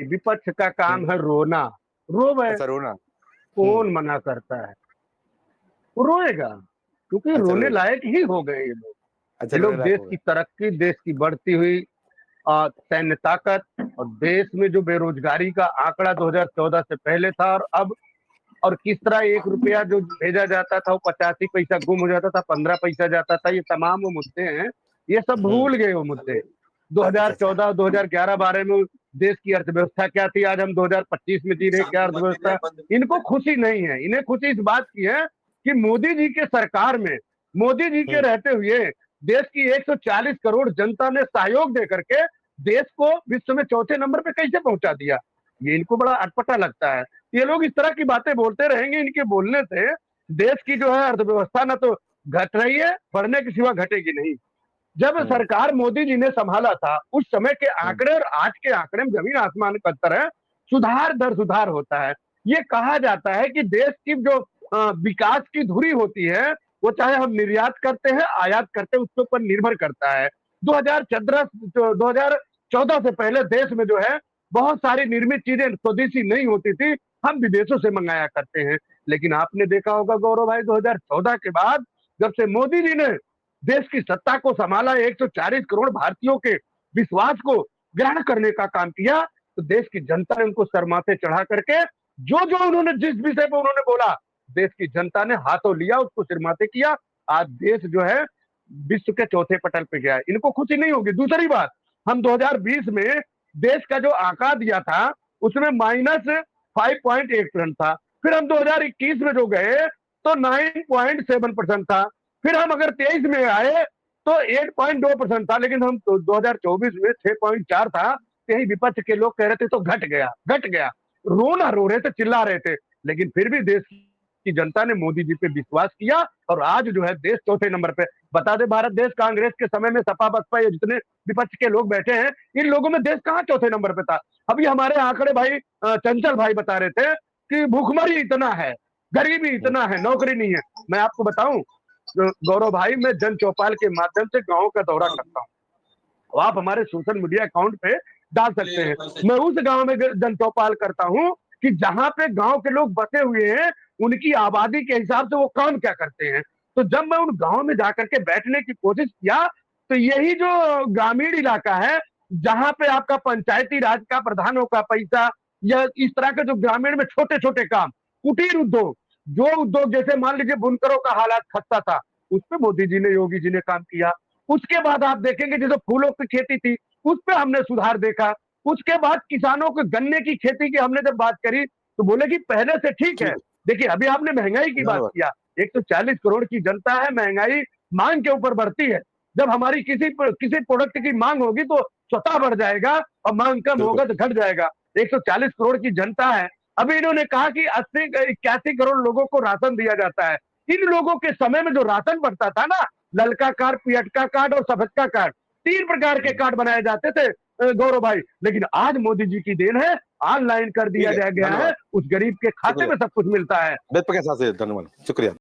विपक्ष का काम हम्म। है रोना, रोवे, अच्छा, रोना। कौन मना करता है? वो रोएगा, क्योंकि अच्छा, रोने रोएगा। लायक ही हो गए ये लोग। अच्छा, ये रोने लोग लायक देश हो गए। की तरक्की, देश की बढ़ती हुई सैन्य ताकत और देश में जो बेरोजगारी का आंकड़ा 2014 से पहले था और अब, और किस तरह 1 रुपया जो भेजा जाता था वो 85 पैसा गुम हो जाता था, 15 पैसा जाता था, ये तमाम वो मुद्दे हैं, ये सब भूल गए वो मुद्दे। अच्छा, अच्छा। 2014 2011-12 में देश की अर्थव्यवस्था क्या थी, आज हम 2025 में जी रहे क्या अर्थव्यवस्था। इनको खुशी नहीं है, इन्हें खुशी इस बात की है कि मोदी जी के सरकार में, मोदी जी के रहते हुए देश की 140 करोड़ जनता ने सहयोग दे करके देश को विश्व में चौथे नंबर पे कैसे पहुंचा दिया। ये इनको बड़ा अटपटा लगता है। ये लोग इस तरह की बातें बोलते रहेंगे, इनके बोलने से देश की जो है अर्थव्यवस्था ना तो घट रही है, बढ़ने के सिवा घटेगी नहीं। जब सरकार मोदी जी ने संभाला था, उस समय के आंकड़े और आज के आंकड़े में जमीन आसमान का अंतर है, सुधार दर सुधार होता है। ये कहा जाता है कि देश की जो विकास की धुरी होती है, वो चाहे हम निर्यात करते हैं, आयात करते हैं, उसके ऊपर निर्भर करता है। 2014 से पहले देश में जो है बहुत सारी निर्मित चीजें स्वदेशी नहीं होती थी, हम विदेशों से मंगाया करते हैं। लेकिन आपने देखा होगा गौरव भाई, 2014 के बाद जब से मोदी जी ने देश की सत्ता को संभाला, 140 करोड़ भारतीयों के विश्वास को ग्रहण करने का काम किया, तो देश की जनता ने उनको सर माथे चढ़ा करके जो जो उन्होंने जिस विषय पर उन्होंने बोला, देश की जनता ने हाथों लिया, उसको सिर माथे किया। आज देश जो है विश्व के चौथे पटल पे गया है, इनको खुशी नहीं होगी। दूसरी बात, हम 2020 में देश का जो आंकड़ा दिया था उसमें -5.8% था, फिर हम 2021 में जो गए तो 9.7% था, फिर हम अगर 23 में आए तो 8.2% था, लेकिन हम 2024 में 6.4 था। यही विपक्ष के लोग कह रहे थे तो घट गया, घट गया, रोना रो रहे थे, चिल्ला रहे थे, लेकिन फिर भी देश की जनता ने मोदी जी पे विश्वास किया और आज जो है देश चौथे नंबर पे। बता दे, भारत देश कांग्रेस के समय में सपा बसपा ये जितने विपक्ष के लोग बैठे हैं, इन लोगों में देश कहाँ चौथे नंबर पे था। अभी हमारे आंकड़े भाई चंचल भाई बता रहे थे कि भूखमरी इतना है, गरीबी इतना है, नौकरी नहीं है। मैं आपको बताऊं गौरव भाई, मैं जन चौपाल के माध्यम से गांव का दौरा करता हूं, आप हमारे सोशल मीडिया अकाउंट पे डाल सकते हैं। मैं उस गांव में जन चौपाल करता हूं कि जहां पे गांव के लोग बसे हुए हैं, उनकी आबादी के हिसाब से वो काम क्या करते हैं। तो जब मैं उन गांव में जाकर के बैठने की कोशिश किया, तो यही जो ग्रामीण इलाका है, जहां पे आपका पंचायती राज का प्रधानों का पैसा या इस तरह के जो ग्रामीण में छोटे छोटे काम, कुटीर उद्योग, जो उद्योग जैसे मान लीजिए बुनकरों का हालात खस्ता था, उस पर मोदी जी ने, योगी जी ने काम किया। उसके बाद आप देखेंगे जैसे फूलों की खेती थी, उस पर हमने सुधार देखा। उसके बाद किसानों को गन्ने की खेती की हमने जब बात करी, तो बोले कि पहले से ठीक है। देखिए, अभी आपने महंगाई की बात किया, 140 करोड़ की जनता है, महंगाई मांग के ऊपर बढ़ती है। जब हमारी किसी प्रोडक्ट की मांग होगी तो स्वतः बढ़ जाएगा, और मांग कम होगा तो घट जाएगा। 140 करोड़ की जनता है। अभी इन्होंने कहा कि 81 करोड़ लोगों को राशन दिया जाता है। इन लोगों के समय में जो राशन बढ़ता था ना, ललका कार्ड, पियटका कार्ड और सफेद का कार्ड, 3 प्रकार के कार्ड बनाए जाते थे गौरव भाई। लेकिन आज मोदी जी की देन है, ऑनलाइन कर दिया गया है, उस गरीब के खाते में सब कुछ मिलता है। धन्यवाद, शुक्रिया।